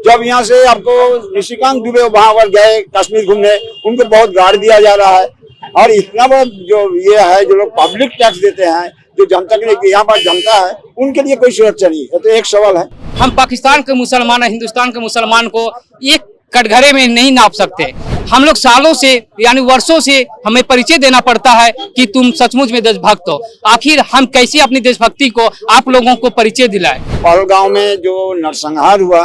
जब यहाँ से आपको निशिकांत दुबे वहां पर गए कश्मीर घूमने, उनको बहुत गाड़ दिया जा रहा है। और इतना बड़ा जो ये है, जो लोग पब्लिक टैक्स देते हैं, जो जनता के लिए यहाँ पर जनता है, उनके लिए कोई सुरक्षा नहीं है। तो एक सवाल है, हम पाकिस्तान के मुसलमान और हिंदुस्तान के मुसलमान को एक कटघरे में नहीं नाप सकते। हम लोग सालों से यानी वर्षों से हमें परिचय देना पड़ता है कि तुम सचमुच में देशभक्त हो। आखिर हम कैसे अपनी देशभक्ति को आप लोगों को परिचय दिलाएं? पहलगांव में जो नरसंहार हुआ,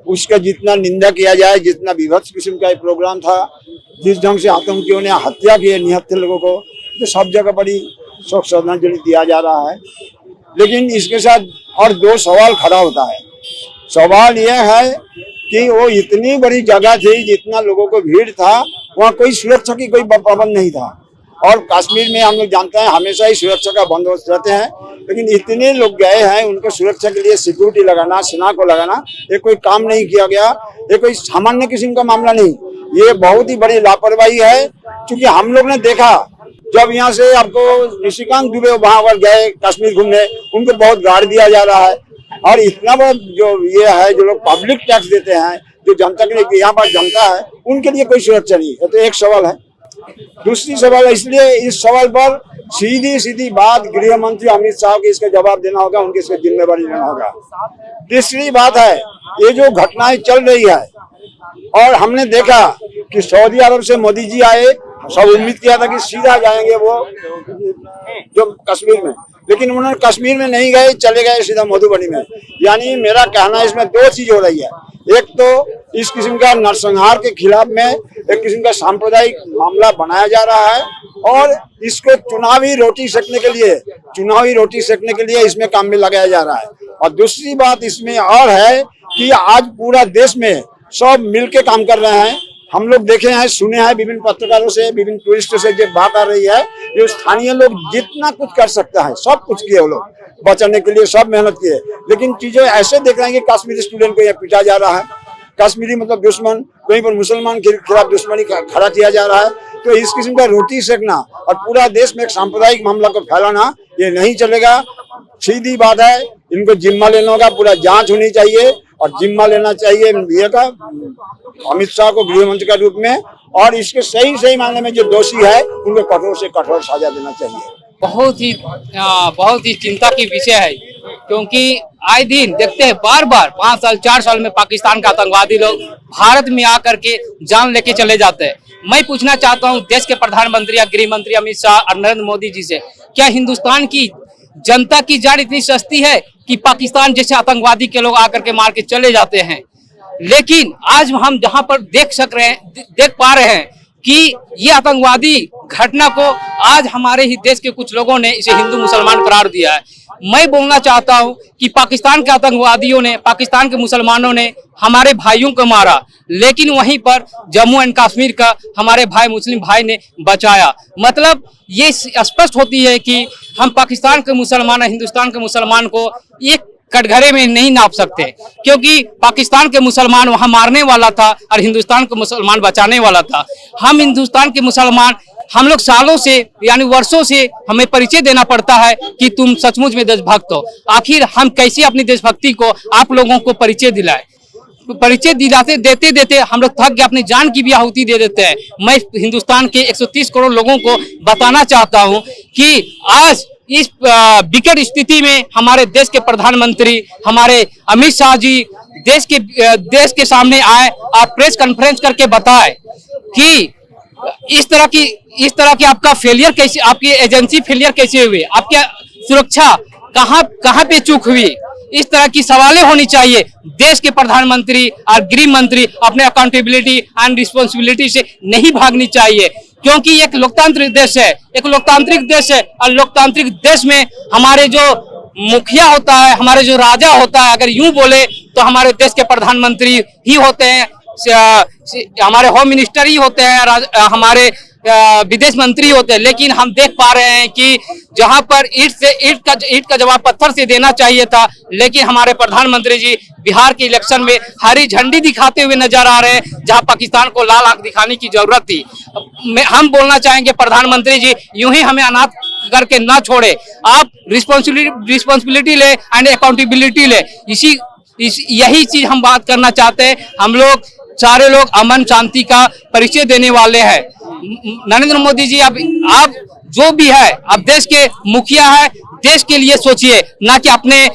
उसका जितना निंदा किया जाए, जितना विभत्स किस्म का प्रोग्राम था, जिस ढंग से आतंकियों ने हत्या की निहत्थे लोगों को, तो सब जगह बड़ी शोक श्रद्धांजलि दिया जा रहा है। लेकिन इसके साथ और दो सवाल खड़ा होता है। सवाल यह है कि वो इतनी बड़ी जगह थी, जितना लोगों को भीड़ था, वहाँ कोई सुरक्षा की कोई प्रबंध नहीं था। और कश्मीर में हम लोग जानते हैं हमेशा ही सुरक्षा का बंदोबस्त रहते हैं, लेकिन इतने लोग गए हैं, उनको सुरक्षा के लिए सिक्योरिटी लगाना, सेना को लगाना, ये कोई काम नहीं किया गया। ये कोई सामान्य किस्म का मामला नहीं, ये बहुत ही बड़ी लापरवाही है। क्योंकि हम लोग ने देखा, जब यहाँ से आपको निशिकांत दुबे वहां पर गए कश्मीर घूमने, उनको बहुत गाड़ दिया जा रहा है। और इतना बड़ा जो ये है, जो लोग पब्लिक टैक्स देते हैं, जो जनता के लिए यहाँ पर जनता है, उनके लिए कोई सुरक्षा नहीं है। तो एक सवाल है। दूसरी सवाल है, इसलिए इस सवाल पर सीधी बात गृह मंत्री अमित शाह को इसका जवाब देना होगा, उनकी इसका जिम्मेवारी लेना होगा। तीसरी बात है, ये जो घटनाएं चल रही है, और हमने देखा कि सऊदी अरब से मोदी जी आए, सब उम्मीद किया था कि सीधा जाएंगे वो जो कश्मीर में, लेकिन उन्होंने कश्मीर में नहीं गए, चले गए सीधा मधुबनी में। यानी मेरा कहना इसमें दो चीज हो रही है। एक तो इस किस्म का नरसंहार के खिलाफ में एक किस्म का सांप्रदायिक मामला बनाया जा रहा है, और इसको चुनावी रोटी सेकने के लिए इसमें काम में लगाया जा रहा है। और दूसरी बात इसमें और है कि आज पूरा देश में सब मिलके काम कर रहे हैं। हम लोग देखे हैं, सुने हैं, विभिन्न पत्रकारों से, विभिन्न टूरिस्टों से जो बात आ रही है, जो स्थानीय लोग जितना कुछ कर सकता है सब कुछ किए, वो लोग बचाने के लिए सब मेहनत किए। लेकिन चीजें ऐसे देख रहे हैं कि कश्मीरी स्टूडेंट को यहाँ पीटा जा रहा है, कश्मीरी मतलब दुश्मन, कहीं पर मुसलमान के खिलाफ दुश्मनी खड़ा किया जा रहा है। तो इस किस्म का रोटी सेकना और पूरा देश में एक सांप्रदायिक मामला को फैलाना, ये नहीं चलेगा। सीधी बात है, इनको जिम्मा लेना होगा, पूरा जांच होनी चाहिए, और जिम्मा लेना चाहिए ये का अमित शाह को गृह मंत्री के रूप में, और इसके सही मायने में जो दोषी है उनको कठोर से कठोर सजा देना चाहिए। बहुत ही चिंता की विषय है, क्योंकि आए दिन देखते हैं बार 5 साल 4 साल में पाकिस्तान का आतंकवादी लोग भारत में आकर के जान लेके चले जाते हैं। मैं पूछना चाहता हूं देश के प्रधानमंत्री या गृह मंत्री अमित शाह और नरेंद्र मोदी जी से, क्या हिंदुस्तान की जनता की जान इतनी सस्ती है कि पाकिस्तान जैसे आतंकवादी के लोग आकर के मार के चले जाते हैं? लेकिन आज हम जहां पर देख पा रहे हैं कि ये आतंकवादी घटना को आज हमारे ही देश के कुछ लोगों ने इसे हिंदू मुसलमान करार दिया है। मैं बोलना चाहता हूं कि पाकिस्तान के आतंकवादियों ने, पाकिस्तान के मुसलमानों ने हमारे भाइयों को मारा, लेकिन वहीं पर जम्मू एंड कश्मीर का हमारे भाई मुस्लिम भाई ने बचाया। मतलब ये स्पष्ट होती है कि हम पाकिस्तान के मुसलमान और हिंदुस्तान के मुसलमान को एक कटघरे में नहीं नाप सकते, क्योंकि पाकिस्तान के मुसलमान वहां मारने वाला था और हिंदुस्तान के मुसलमान बचाने वाला था। हम हिंदुस्तान के मुसलमान, हम लोग सालों से यानी वर्षों से हमें परिचय देना पड़ता है कि तुम सचमुच में देशभक्त हो। आखिर हम कैसे अपनी देशभक्ति को आप लोगों को परिचय दिलाएं? परिचय दिलाते देते हम लोग थक गए, अपनी जान की भी आहुति दे देते हैं। मैं हिंदुस्तान के 130 करोड़ लोगों को बताना चाहता हूं कि आज इस विकट स्थिति में हमारे देश के प्रधानमंत्री, हमारे अमित शाह जी देश के सामने आए और प्रेस कॉन्फ्रेंस करके बताए कि इस तरह की आपका फेलियर कैसे, आपकी एजेंसी फेलियर कैसे हुई, आपकी सुरक्षा कहां पे चूक हुई। इस तरह की सवालें होनी चाहिए। देश के प्रधानमंत्री और गृह मंत्री अपने अकाउंटेबिलिटी एंड रिस्पॉन्सिबिलिटी से नहीं भागनी चाहिए, क्योंकि एक लोकतांत्रिक देश है, और लोकतांत्रिक देश में हमारे जो मुखिया होता है, हमारे जो राजा होता है, अगर यूं बोले तो हमारे देश के प्रधानमंत्री ही होते हैं, हमारे होम मिनिस्टर ही होते हैं, हमारे विदेश मंत्री होते हैं। लेकिन हम देख पा रहे हैं कि जहां पर ईंट का जवाब पत्थर से देना चाहिए था, लेकिन हमारे प्रधानमंत्री जी बिहार के इलेक्शन में हरी झंडी दिखाते हुए नजर आ रहे हैं, जहां पाकिस्तान को लाल आंख दिखाने की जरूरत थी। हम बोलना चाहेंगे प्रधानमंत्री जी, यूं ही हमें अनाथ करके ना छोड़े, आप रिस्पॉन्सिबिलिटी ले एंड अकाउंटेबिलिटी ले। इसी इस यही चीज हम बात करना चाहते हैं। हम लोग सारे लोग अमन शांति का परिचय देने वाले हैं। नरेंद्र मोदी जी, आप जो भी है, आप देश के मुखिया है, देश के लिए सोचिए, ना कि अपने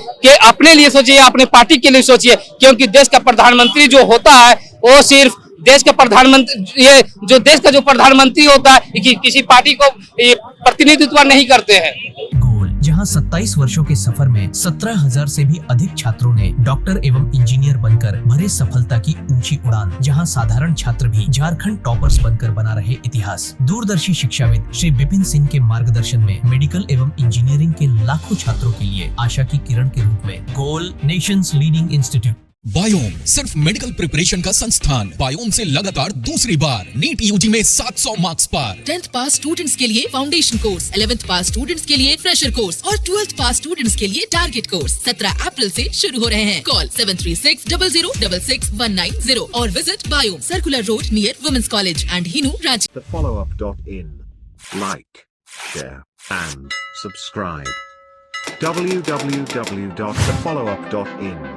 लिए सोचिए, अपने पार्टी के लिए सोचिए, क्योंकि देश का प्रधानमंत्री जो होता है वो सिर्फ देश का प्रधानमंत्री, ये जो देश का जो प्रधानमंत्री होता है किसी पार्टी को प्रतिनिधित्व नहीं करते हैं। गोल, जहां 27 वर्षों के सफर में 17,000 से भी अधिक छात्रों ने डॉक्टर एवं इंजीनियर बनकर भरे सफलता की ऊंची उड़ान, जहां साधारण छात्र भी झारखंड टॉपर्स बनकर बना रहे इतिहास। दूरदर्शी शिक्षाविद श्री विपिन सिंह के मार्गदर्शन में मेडिकल एवं इंजीनियरिंग के लाखों छात्रों के लिए आशा की किरण के रूप में गोल, नेशंस लीडिंग इंस्टीट्यूट। बायोम सिर्फ मेडिकल प्रिपरेशन का संस्थान। बायोम से लगातार दूसरी बार नीट यूजी में 700 मार्क्स पार। 10th पास स्टूडेंट्स के लिए फाउंडेशन कोर्स, 11th पास स्टूडेंट्स के लिए फ्रेशर कोर्स और 12th पास स्टूडेंट्स के लिए टारगेट कोर्स 17 अप्रैल से शुरू हो रहे हैं। कॉल 7360066190 और विजिट बायोम, circular road near women's college and Hinoo, Ranchi. thefollowup.in. Like, share, and subscribe. www.thefollowup.in